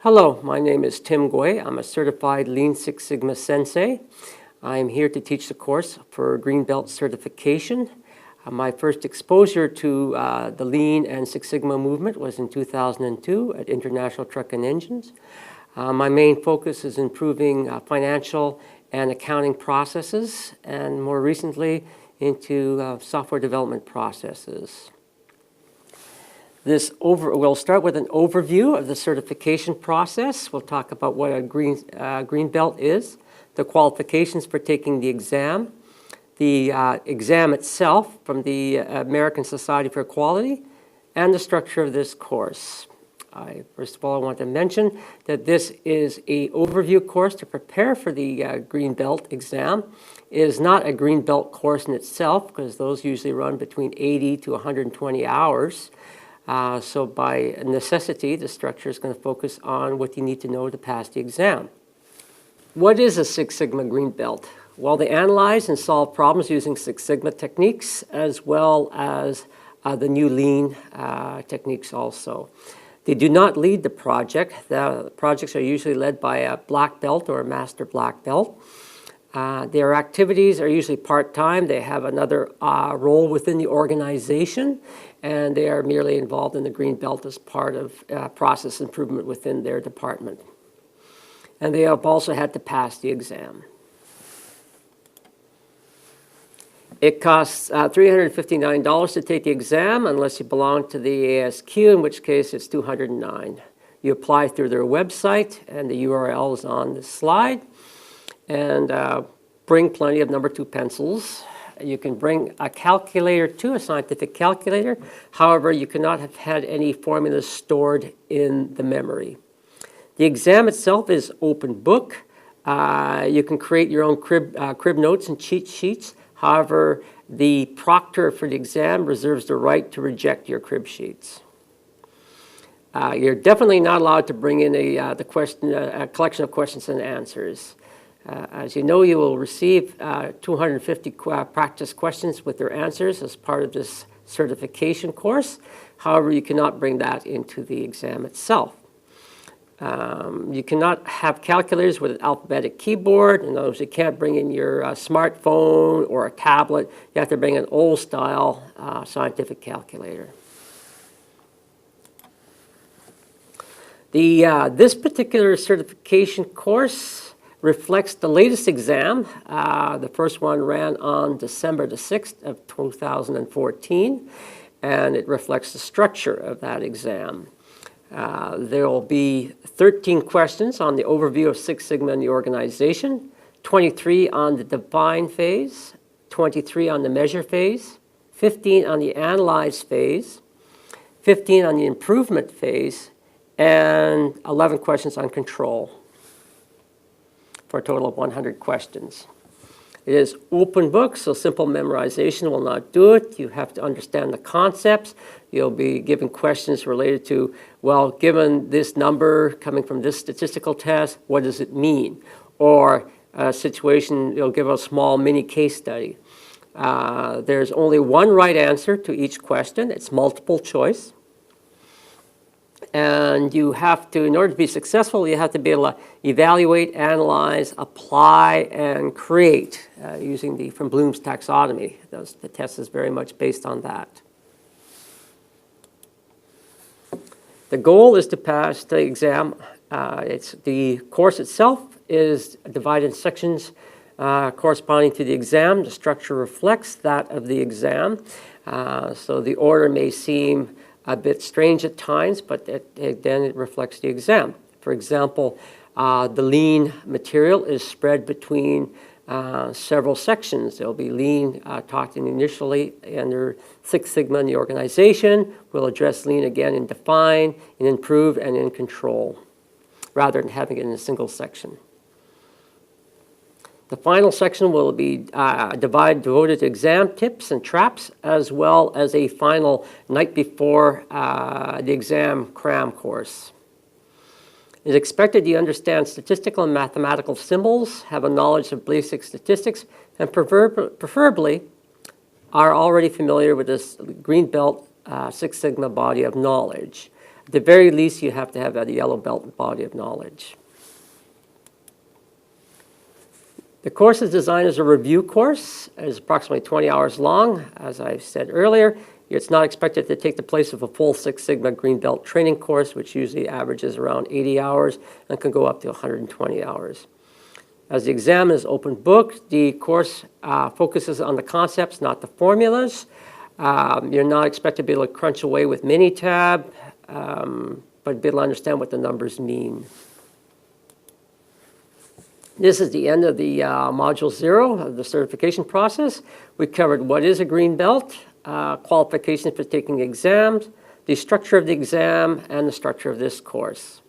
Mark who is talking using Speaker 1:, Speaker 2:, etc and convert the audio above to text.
Speaker 1: Hello, my name is Tim Gui. I'm a certified Lean Six Sigma Sensei. I'm here to teach the course for Green Belt certification. My first exposure to the Lean and Six Sigma movement was in 2002 at International Truck and Engines. My main focus is improving financial and accounting processes, and more recently into software development processes. We'll start with an overview of the certification process. We'll talk about what a green belt is, the qualifications for taking the exam, the exam itself from the American Society for Quality, and the structure of this course. First of all, I want to mention that this is an overview course to prepare for the Green Belt exam. It is not a Green Belt course in itself, because those usually run between 80 to 120 hours. So by necessity, the structure is going to focus on what you need to know to pass the exam. What is a Six Sigma Green Belt? Well, they analyze and solve problems using Six Sigma techniques, as well as the new Lean techniques also. They do not lead the project. The projects are usually led by a black belt or a master black belt. Their activities are usually part-time. They have another role within the organization, and they are merely involved in the Green Belt as part of process improvement within their department. And they have also had to pass the exam. It costs $359 to take the exam unless you belong to the ASQ, in which case it's $209. You apply through their website, and the URL is on this slide. And bring plenty of number 2 pencils. You can bring a calculator too, a scientific calculator. However, you cannot have had any formulas stored in the memory. The exam itself is open book. You can create your own crib notes and cheat sheets. However, the proctor for the exam reserves the right to reject your crib sheets. You're definitely not allowed to bring in a collection of questions and answers. As you know, you will receive 250 practice questions with their answers as part of this certification course. However, you cannot bring that into the exam itself. You cannot have calculators with an alphabetic keyboard. In other words, you can't bring in your smartphone or a tablet. You have to bring an old-style scientific calculator. This particular certification course reflects the latest exam. The first one ran on December the 6th of 2014, and it reflects the structure of that exam. There will be 13 questions on the overview of Six Sigma in the organization, 23 on the define phase, 23 on the measure phase, 15 on the analyze phase, 15 on the improvement phase, and 11 questions on control, for a total of 100 questions. It is open book, so simple memorization will not do it. You have to understand the concepts. You'll be given questions related to, well, given this number coming from this statistical test, what does it mean? Or a situation, you'll give a small mini case study. There's only one right answer to each question. It's multiple choice. And you have to, in order to be successful, you have to be able to evaluate, analyze, apply, and create using from Bloom's taxonomy. The test is very much based on that. The goal is to pass the exam. The course itself is divided in sections corresponding to the exam. The structure reflects that of the exam. So the order may seem a bit strange at times, but then it reflects the exam. For example, the Lean material is spread between several sections. There will be Lean taught initially under Six Sigma in the organization. We'll address Lean again in define, in improve, and in control, rather than having it in a single section. The final section will be devoted to exam tips and traps, as well as a final night before the exam cram course. It is expected you understand statistical and mathematical symbols, have a knowledge of basic statistics, and preferably are already familiar with this Green Belt Six Sigma body of knowledge. At the very least, you have to have a yellow belt body of knowledge. The course is designed as a review course. It is approximately 20 hours long. As I said earlier, it's not expected to take the place of a full Six Sigma Green Belt training course, which usually averages around 80 hours and can go up to 120 hours. As the exam is open book, the course focuses on the concepts, not the formulas. You're not expected to be able to crunch away with Minitab, but be able to understand what the numbers mean. This is the end of the Module 0 of the certification process. We covered what is a green belt, qualifications for taking exams, the structure of the exam, and the structure of this course.